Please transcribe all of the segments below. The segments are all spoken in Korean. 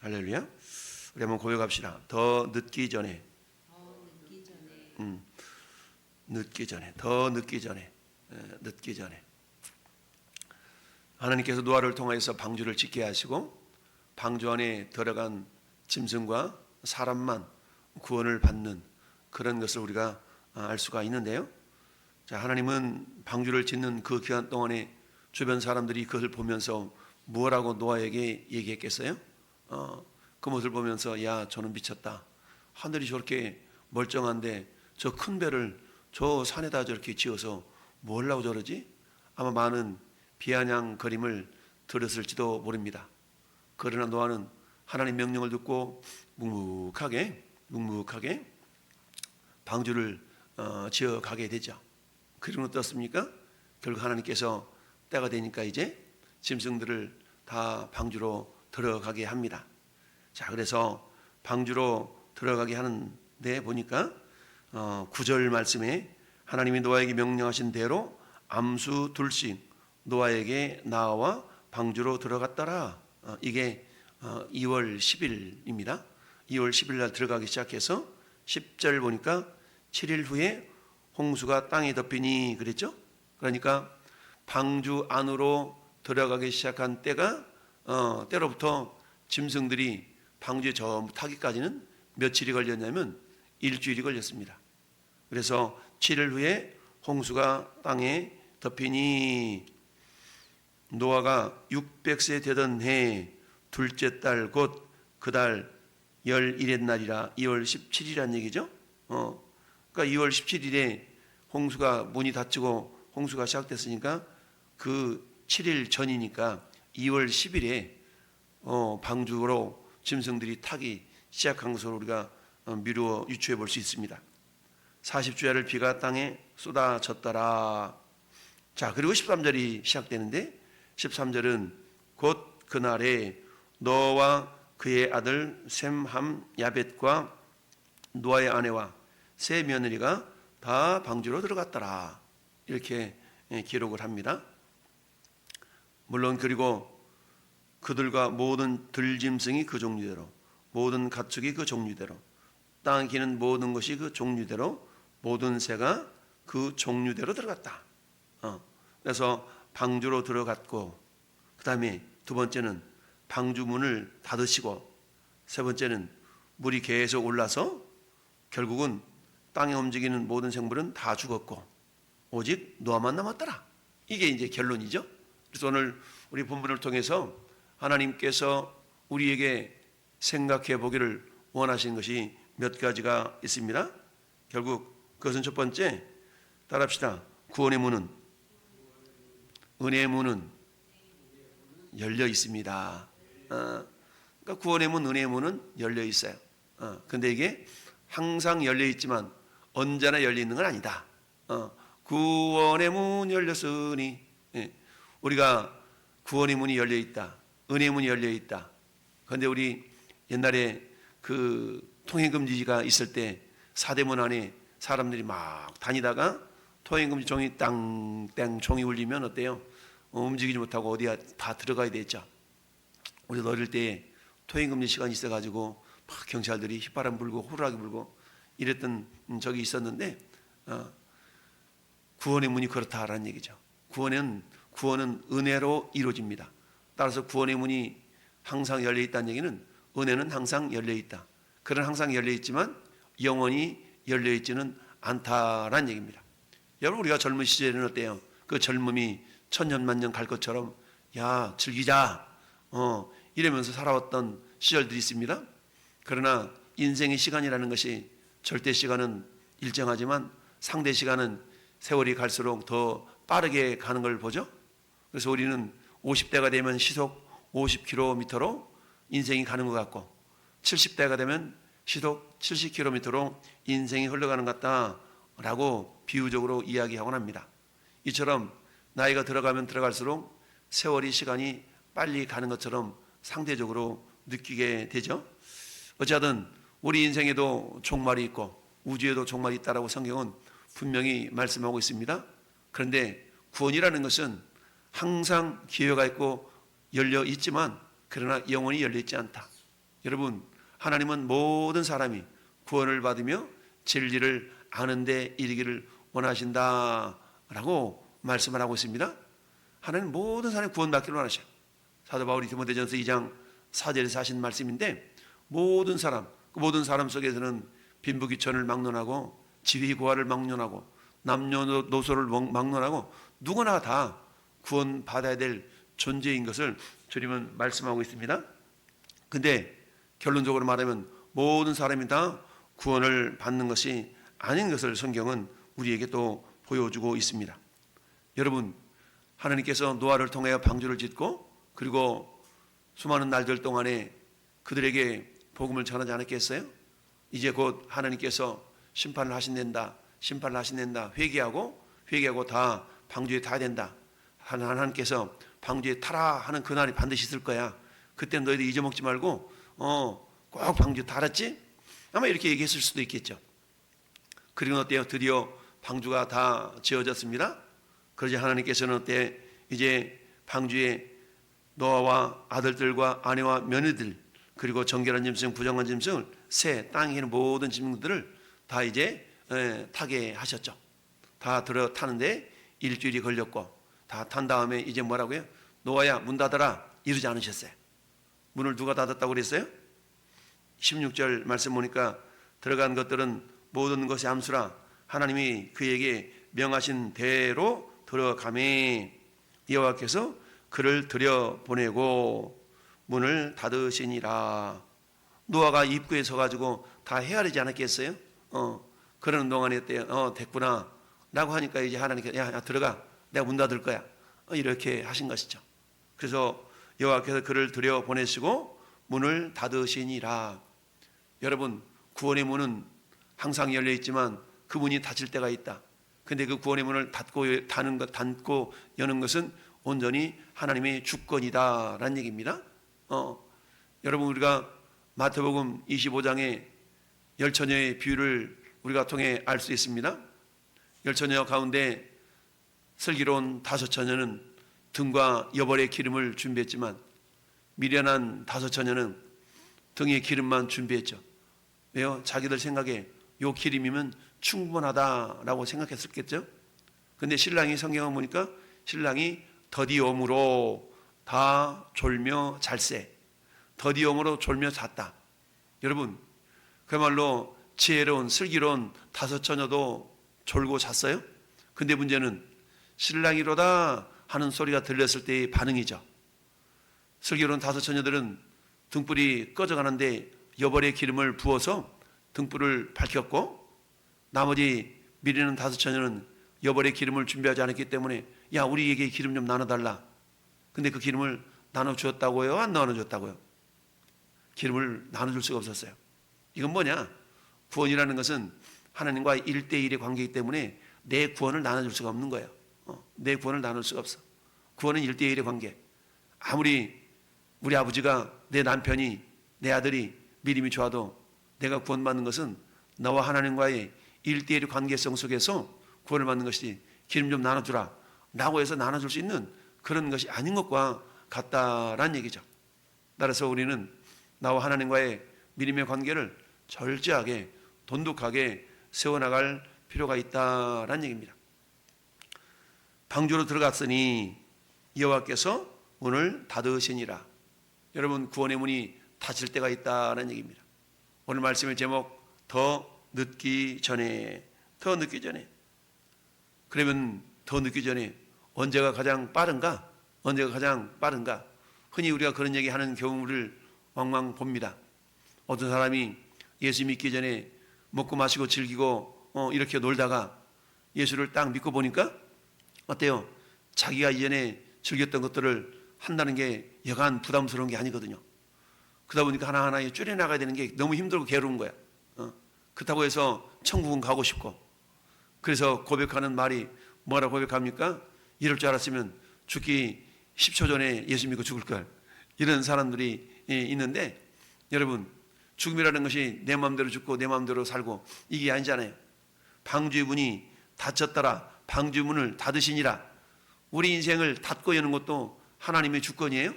할렐루야. 우리 한번 고백합시다. 더 늦기 전에. 늦기 전에. 더 늦기 전에. 늦기 전에. 하나님께서 노아를 통하여서 방주를 짓게 하시고 방주 안에 들어간 짐승과 사람만 구원을 받는 그런 것을 우리가 알 수가 있는데요. 자, 하나님은 방주를 짓는 그 기간 동안에 주변 사람들이 그것을 보면서 뭐라고 노아에게 얘기했겠어요? 그 모습을 보면서 야, 저는 미쳤다. 하늘이 저렇게 멀쩡한데 저 큰 배를 저 산에다 저렇게 지어서 뭐 하려고 저러지? 아마 많은 비아냥거림을 들었을지도 모릅니다. 그러나 노아는 하나님 명령을 듣고 묵묵하게 방주를 지어가게 되죠. 그리고 어떻습니까? 결국 하나님께서 때가 되니까 이제 짐승들을 다 방주로 들어가게 합니다. 자, 그래서 방주로 들어가게 하는데 보니까 9절 말씀에 하나님이 노아에게 명령하신 대로 암수 둘씩 노아에게 나와 방주로 들어갔더라. 이게 2월 10일입니다. 2월 10일 날 들어가기 시작해서 10절 보니까 7일 후에 홍수가 땅에 덮이니 그랬죠. 그러니까 방주 안으로 들어가기 시작한 때로부터 짐승들이 방주에 전부 타기까지는 며칠이 걸렸냐면 일주일이 걸렸습니다. 그래서 7일 후에 홍수가 땅에 덮이니 노아가 600세 되던 해 둘째 달 곧 그 달 11의 날이라 2월 17일이란 얘기죠. 그러니까 2월 17일에 홍수가 문이 닫히고 홍수가 시작됐으니까 그 7일 전이니까 2월 10일에 방주로 짐승들이 타기 시작한 것으로 우리가 미루어 유추해 볼 수 있습니다. 40주야를 비가 땅에 쏟아졌더라. 자, 그리고 13절이 시작되는데 13절은 곧 그날에 노아와 그의 아들 셈, 함, 야벳과 노아의 아내와 세 며느리가 다 방주로 들어갔더라. 이렇게 기록을 합니다. 물론 그리고 그들과 모든 들짐승이 그 종류대로, 모든 가축이 그 종류대로, 땅에 기는 모든 것이 그 종류대로, 모든 새가 그 종류대로 들어갔다. 그래서 방주로 들어갔고, 그 다음에 두 번째는 방주 문을 닫으시고, 세 번째는 물이 계속 올라서 결국은 땅에 움직이는 모든 생물은 다 죽었고 오직 노아만 남았더라. 이게 이제 결론이죠. 그래서 오늘 우리 본문을 통해서 하나님께서 우리에게 생각해 보기를 원하시는 것이 몇 가지가 있습니다. 결국 그것은 첫 번째, 따라합시다. 구원의 문은, 은혜의 문은 열려 있습니다. 그러니까 구원의 문, 은혜의 문은 열려 있어요. 근데 이게 항상 열려 있지만 언제나 열려 있는 건 아니다. 구원의 문 열렸으니, 우리가 구원의 문이 열려 있다. 은혜의 문이 열려 있다. 그런데 우리 옛날에 그 통행금지가 있을 때 사대문 안에 사람들이 막 다니다가 통행금지 종이 땅땅 종이 울리면 어때요? 움직이지 못하고 어디야 다 들어가야 되죠. 우리 어릴 때 통행금지 시간이 있어가지고 막 경찰들이 휘바람 불고 호루라기 불고 이랬던 적이 있었는데, 구원의 문이 그렇다라는 얘기죠. 구원은 은혜로 이루어집니다. 따라서 구원의 문이 항상 열려 있다는 얘기는 은혜는 항상 열려 있다. 그런 항상 열려 있지만 영원히 열려 있지는 않다라는 얘기입니다. 여러분, 우리가 젊은 시절에는 어때요? 그 젊음이 천년만년 갈 것처럼 야 즐기자 이러면서 살아왔던 시절들이 있습니다. 그러나 인생의 시간이라는 것이 절대 시간은 일정하지만 상대 시간은 세월이 갈수록 더 빠르게 가는 걸 보죠. 그래서 우리는 50대가 되면 시속 50km로 인생이 가는 것 같고 70대가 되면 시속 70km로 인생이 흘러가는 것 같다라고 비유적으로 이야기하곤 합니다. 이처럼 나이가 들어가면 들어갈수록 세월이 시간이 빨리 가는 것처럼 상대적으로 느끼게 되죠. 어쨌든 우리 인생에도 종말이 있고 우주에도 종말이 있다라고 성경은 분명히 말씀하고 있습니다. 그런데 구원이라는 것은 항상 기회가 있고 열려 있지만 그러나 영원히 열려 있지 않다. 여러분, 하나님은 모든 사람이 구원을 받으며 진리를 아는 데 이르기를 원하신다라고 말씀을 하고 있습니다. 하나님 모든 사람이 구원받기를 원하셔요. 사도 바울이 디모데전서 2장 4절에서 하신 말씀인데, 모든 사람, 그 모든 사람 속에서는 빈부귀천을 막론하고 지위고하를 막론하고 남녀노소를 막론하고 누구나 다 구원받아야 될 존재인 것을 주님은 말씀하고 있습니다. 근데 결론적으로 말하면 모든 사람이 다 구원을 받는 것이 아닌 것을 성경은 우리에게 또 보여주고 있습니다. 여러분, 하나님께서 노아를 통하여 방주를 짓고 그리고 수많은 날들 동안에 그들에게 복음을 전하지 않았겠어요? 이제 곧 하나님께서 심판을 하신댄다, 회개하고 다 방주에 타야 된다. 하나님께서 방주에 타라 하는 그날이 반드시 있을 거야. 그때 너희들 잊어먹지 말고 꼭 방주에 타랬지? 아마 이렇게 얘기했을 수도 있겠죠. 그리고 어때요? 드디어 방주가 다 지어졌습니다. 그러자 하나님께서는 어때? 이제 방주에 노아와 아들들과 아내와 며느리들, 그리고 정결한 짐승, 부정한 짐승을, 새, 땅에 있는 모든 짐승들을 다 이제 타게 하셨죠. 다 들어 타는데 일주일이 걸렸고, 다 탄 다음에 이제 뭐라고요? 노아야, 문 닫아라 이러지 않으셨어요. 문을 누가 닫았다고 그랬어요? 16절 말씀 보니까 들어간 것들은 모든 것이 암수라 하나님이 그에게 명하신 대로 들어가매 여호와께서 그를 들여보내고 문을 닫으시니라. 노아가 입구에 서가지고 다 헤아리지 않았겠어요? 그러는 동안에 어때요? 됐구나 라고 하니까 이제 하나님께서 야 들어가, 내가 문 닫을 거야, 이렇게 하신 것이죠. 그래서 여호와께서 그를 들여보내시고 문을 닫으시니라. 여러분, 구원의 문은 항상 열려 있지만 그 문이 닫힐 때가 있다. 근데 그 구원의 문을 닫고 여는 것은 온전히 하나님의 주권이다라는 얘기입니다. 여러분, 우리가 마태복음 25장의 열처녀의 비유를 우리가 통해 알 수 있습니다. 열처녀 가운데 슬기로운 5처녀는 등과 여벌의 기름을 준비했지만 미련한 5처녀는 등의 기름만 준비했죠. 왜요? 자기들 생각에 요 기름이면 충분하다라고 생각했었겠죠. 근데 신랑이, 성경을 보니까 신랑이 더디옴으로 다 졸며 잘세, 더디옴으로 졸며 잤다. 여러분, 그야말로 지혜로운 슬기로운 5처녀도 졸고 잤어요. 근데 문제는 신랑이로다 하는 소리가 들렸을 때의 반응이죠. 슬기로운 5처녀들은 등불이 꺼져가는데 여벌의 기름을 부어서 등불을 밝혔고, 나머지 미리는 5처녀는 여벌의 기름을 준비하지 않았기 때문에 야, 우리에게 기름 좀 나눠달라. 근데 그 기름을 나눠주었다고요? 안 나눠줬다고요? 기름을 나눠줄 수가 없었어요. 이건 뭐냐? 구원이라는 것은 하나님과 1대1의 관계이기 때문에 내 구원을 나눠줄 수가 없는 거예요. 내 구원을 나눌 수가 없어. 구원은 1대1의 관계. 아무리 우리 아버지가, 내 남편이, 내 아들이 믿음이 좋아도 내가 구원받는 것은 나와 하나님과의 1대1의 관계성 속에서 구원을 받는 것이 기름 좀 나눠주라 라고 해서 나눠줄 수 있는 그런 것이 아닌 것과 같다라는 얘기죠. 따라서 우리는 나와 하나님과의 믿음의 관계를 절제하게 돈독하게 세워나갈 필요가 있다라는 얘기입니다. 방주로 들어갔으니 여호와께서 문을 닫으시니라. 여러분, 구원의 문이 닫힐 때가 있다는 얘기입니다. 오늘 말씀의 제목, 더 늦기 전에. 더 늦기 전에. 그러면 더 늦기 전에 언제가 가장 빠른가? 언제가 가장 빠른가? 흔히 우리가 그런 얘기하는 경우를 왕왕 봅니다. 어떤 사람이 예수 믿기 전에 먹고 마시고 즐기고 이렇게 놀다가 예수를 딱 믿고 보니까 어때요? 자기가 이전에 즐겼던 것들을 한다는 게 여간 부담스러운 게 아니거든요. 그러다 보니까 하나하나 줄여나가야 되는 게 너무 힘들고 괴로운 거야. 그렇다고 해서 천국은 가고 싶고, 그래서 고백하는 말이 뭐라고 고백합니까? 이럴 줄 알았으면 죽기 10초 전에 예수 믿고 죽을 걸. 이런 사람들이 있는데, 여러분, 죽음이라는 것이 내 마음대로 죽고 내 마음대로 살고 이게 아니잖아요. 방주의 문이 닫혔더라. 방주의 문을 닫으시니라. 우리 인생을 닫고 여는 것도 하나님의 주권이에요.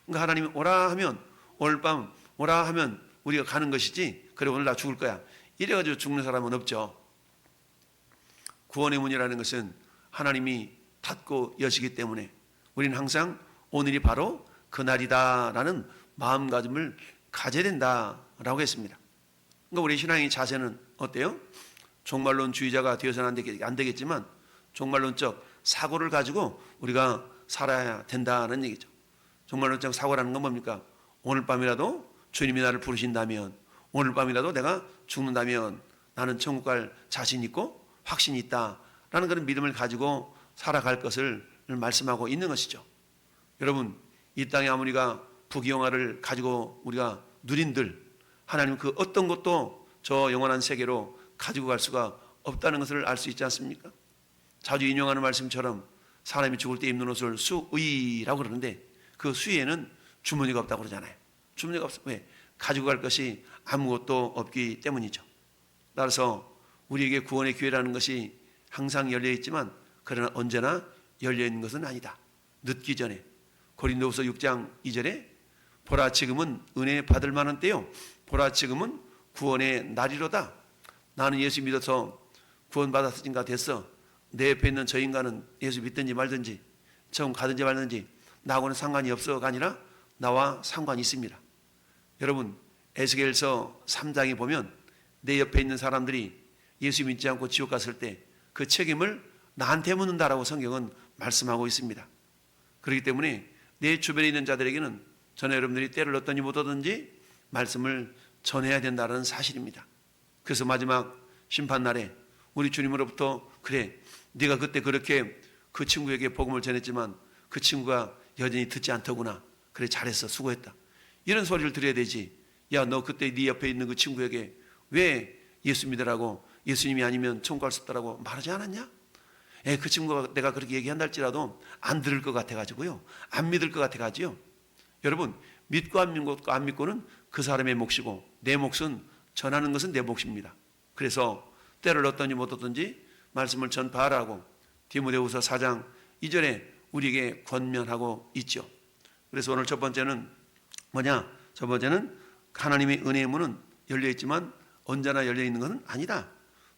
그러니까 하나님이 오라 하면 오늘 밤 오라 하면 우리가 가는 것이지, 그래 오늘 나 죽을 거야 이래가지고 죽는 사람은 없죠. 구원의 문이라는 것은 하나님이 닫고 여시기 때문에 우리는 항상 오늘이 바로 그날이다라는 마음가짐을 가져야 된다라고 했습니다. 그러니까 우리 신앙의 자세는 어때요? 종말론주의자가 되어서는 안 되겠지만 종말론적 사고를 가지고 우리가 살아야 된다는 얘기죠. 종말론적 사고라는 건 뭡니까? 오늘 밤이라도 주님이 나를 부르신다면, 오늘 밤이라도 내가 죽는다면 나는 천국 갈 자신 있고 확신이 있다라는 그런 믿음을 가지고 살아갈 것을 말씀하고 있는 것이죠. 여러분, 이 땅에 아무리가 부귀영화를 가지고 우리가 누린들 하나님 그 어떤 것도 저 영원한 세계로 가지고 갈 수가 없다는 것을 알 수 있지 않습니까? 자주 인용하는 말씀처럼 사람이 죽을 때 입는 옷을 수의라고 그러는데 그 수의에는 주머니가 없다고 그러잖아요. 주머니가 없어. 왜? 가지고 갈 것이 아무것도 없기 때문이죠. 따라서 우리에게 구원의 기회라는 것이 항상 열려 있지만 그러나 언제나 열려 있는 것은 아니다. 늦기 전에 고린도후서 6장 2절에 보라 지금은 은혜 받을 만한 때요 보라 지금은 구원의 날이로다. 나는 예수 믿어서 구원받았으니까 됐어. 내 옆에 있는 저 인간은 예수 믿든지 말든지 처음 가든지 말든지 나하고는 상관이 없어가 아니라 나와 상관이 있습니다. 여러분, 에스겔서 3장에 보면 내 옆에 있는 사람들이 예수 믿지 않고 지옥 갔을 때 그 책임을 나한테 묻는다라고 성경은 말씀하고 있습니다. 그렇기 때문에 내 주변에 있는 자들에게는 저는 여러분들이 때를 얻든지 못 얻든지 말씀을 전해야 된다는 사실입니다. 그래서 마지막 심판날에 우리 주님으로부터 그래 네가 그때 그렇게 그 친구에게 복음을 전했지만 그 친구가 여전히 듣지 않더구나. 그래 잘했어 수고했다. 이런 소리를 들어야 되지. 야 너 그때 네 옆에 있는 그 친구에게 왜 예수 믿으라고 예수님이 아니면 천국 갈 수 없다라고 말하지 않았냐? 그 친구가 내가 그렇게 얘기한다 할지라도 안 들을 것 같아가지고요 안 믿을 것 같아가지고요. 여러분 믿고 안 믿고는 그 사람의 몫이고 내 몫은 전하는 것은 내 몫입니다. 그래서 때를 얻든지 못 얻든지 말씀을 전파하라고 디모데후서 4장 2절에 우리에게 권면하고 있죠. 그래서 오늘 첫 번째는 뭐냐? 첫 번째는 하나님의 은혜의 문은 열려있지만 언제나 열려있는 것은 아니다.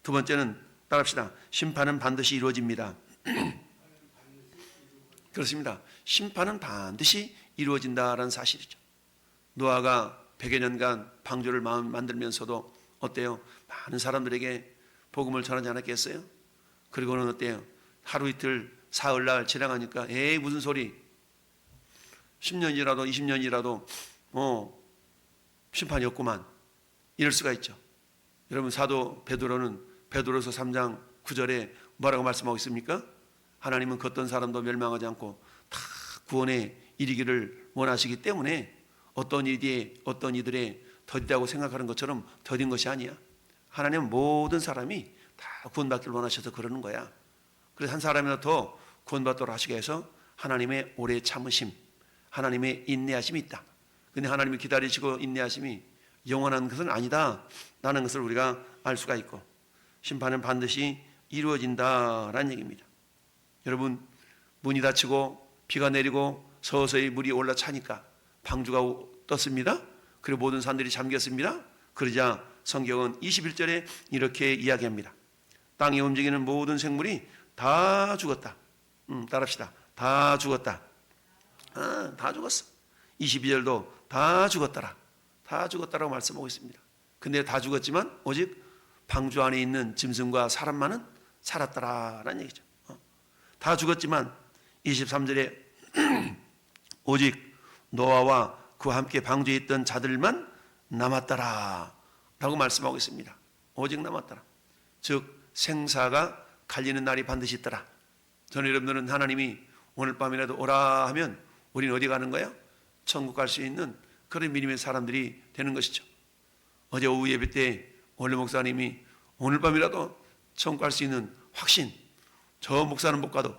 두 번째는 따라합시다. 심판은 반드시 이루어집니다. 그렇습니다. 심판은 반드시 이루어진다라는 사실이죠. 노아가 100여 년간 방주를 만들면서도 어때요? 많은 사람들에게 복음을 전하지 않았겠어요? 그리고는 어때요? 하루 이틀 사흘날 지나가니까 무슨 소리 10년이라도 20년이라도 심판이 없구만 이럴 수가 있죠. 여러분 사도 베드로서 3장 9절에 뭐라고 말씀하고 있습니까? 하나님은 걷던 사람도 멸망하지 않고 다 구원에 이르기를 원하시기 때문에 어떤 이들의 더디다고 생각하는 것처럼 더딘 것이 아니야. 하나님은 모든 사람이 다 구원받기를 원하셔서 그러는 거야. 그래서 한 사람이라도 더 구원받도록 하시게 해서 하나님의 오래 참으심, 하나님의 인내하심이 있다. 근데 하나님이 기다리시고 인내하심이 영원한 것은 아니다 라는 것을 우리가 알 수가 있고 심판은 반드시 이루어진다라는 얘기입니다. 여러분 문이 닫히고 비가 내리고 서서히 물이 올라차니까 방주가 떴습니다. 그리고 모든 산들이 잠겼습니다. 그러자 성경은 21절에 이렇게 이야기합니다. 땅에 움직이는 모든 생물이 다 죽었다. 따라합시다. 다 죽었다. 다 죽었어. 22절도 다 죽었더라. 다 죽었다라고 말씀하고 있습니다. 근데 다 죽었지만 오직 방주 안에 있는 짐승과 사람만은 살았더라라는 얘기죠. 다 죽었지만 23절에 오직 노아와 그와 함께 방주에 있던 자들만 남았더라 라고 말씀하고 있습니다. 오직 남았더라. 즉 생사가 갈리는 날이 반드시 있더라. 저는 여러분들은 하나님이 오늘 밤이라도 오라 하면 우리는 어디 가는 거예요? 천국 갈 수 있는 그런 믿음의 사람들이 되는 것이죠. 어제 오후 예배 때 원래 목사님이 오늘 밤이라도 천국 갈 수 있는 확신, 저 목사는 못 가도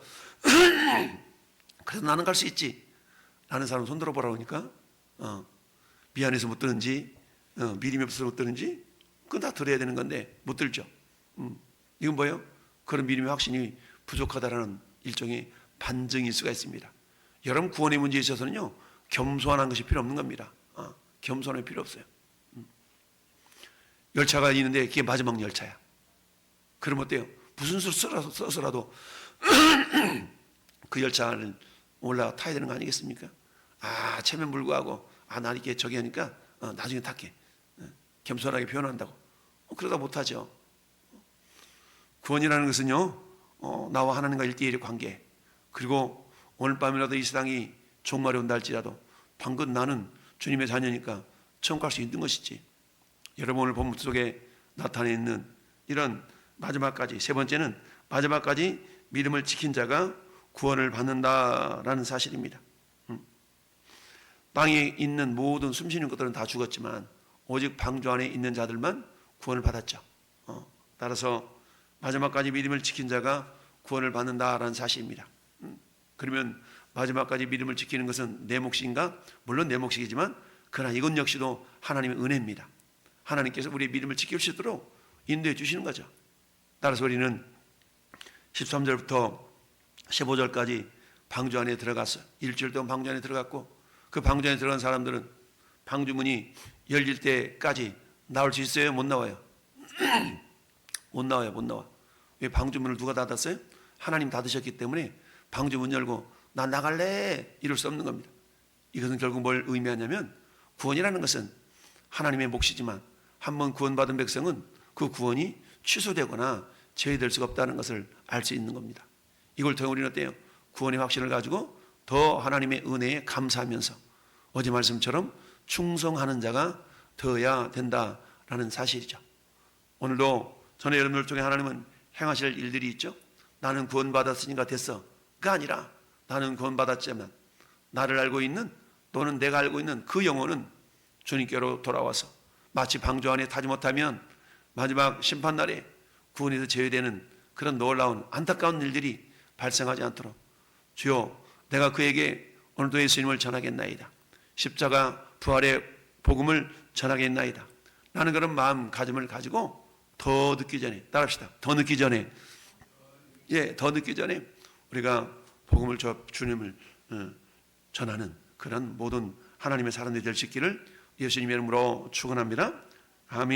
그래도 나는 갈 수 있지 라는 사람 손 들어보라고 하니까 미안해서 못 드는지 믿음이 없어서 못 드는지 그건 다 들어야 되는 건데 못 들죠. 이건 뭐예요? 그런 믿음의 확신이 부족하다라는 일종의 반증일 수가 있습니다. 여러분 구원의 문제에 있어서는요 겸손한 것이 필요 없는 겁니다. 겸손할 필요 없어요. 열차가 있는데 그게 마지막 열차야. 그럼 어때요? 무슨 수를 써서라도 그 열차를 올라 타야 되는 거 아니겠습니까? 체면 불구하고 나 이렇게 저기 하니까 나중에 탈게. 겸손하게 표현한다고. 그러다 못하죠. 구원이라는 것은요, 나와 하나님과 1대1의 관계, 그리고 오늘 밤이라도 이 세상이 종말이 온다 할지라도 방금 나는 주님의 자녀니까 천국 갈 수 있는 것이지. 여러분 오늘 본문 속에 나타내 있는 이런 마지막까지, 세 번째는 마지막까지 믿음을 지킨 자가 구원을 받는다라는 사실입니다. 땅에 있는 모든 숨쉬는 것들은 다 죽었지만 오직 방주 안에 있는 자들만 구원을 받았죠. 따라서 마지막까지 믿음을 지킨 자가 구원을 받는다라는 사실입니다. 그러면 마지막까지 믿음을 지키는 것은 내 몫인가? 물론 내 몫이지만 그러나 이건 역시도 하나님의 은혜입니다. 하나님께서 우리의 믿음을 지킬 수 있도록 인도해 주시는 거죠. 따라서 우리는 13절부터 15절까지 방주 안에 들어갔어요. 일주일 동안 방주 안에 들어갔고, 그 방주 안에 들어간 사람들은 방주문이 열릴 때까지 나올 수 있어요? 못 나와요? 못 나와요. 못 나와. 왜? 방주문을 누가 닫았어요? 하나님 닫으셨기 때문에 방주문 열고 나 나갈래 이럴 수 없는 겁니다. 이것은 결국 뭘 의미하냐면, 구원이라는 것은 하나님의 몫이지만 한번 구원받은 백성은 그 구원이 취소되거나 제외될 수가 없다는 것을 알 수 있는 겁니다. 이걸 통해 우리는 어때요? 구원의 확신을 가지고 더 하나님의 은혜에 감사하면서 어제 말씀처럼 충성하는 자가 되어야 된다라는 사실이죠. 오늘도 전에 여러분들 중에 하나님은 행하실 일들이 있죠. 나는 구원받았으니까 됐어가 아니라 나는 구원받았지만 나를 알고 있는, 또는 내가 알고 있는 그 영혼은 주님께로 돌아와서 마치 방주 안에 타지 못하면 마지막 심판날에 구원에서 제외되는 그런 놀라운 안타까운 일들이 발생하지 않도록, 주여 내가 그에게 오늘도 예수님을 전하겠나이다, 십자가 부활의 복음을 전하겠나이다, 나는 그런 마음가짐을 가지고 더 늦기 전에, 따라합시다. 더 늦기 전에, 더 늦기 전에 우리가 복음을 주님을 전하는 그런 모든 하나님의 사람들이 될 수 있기를 예수님의 이름으로 축원합니다. 아멘.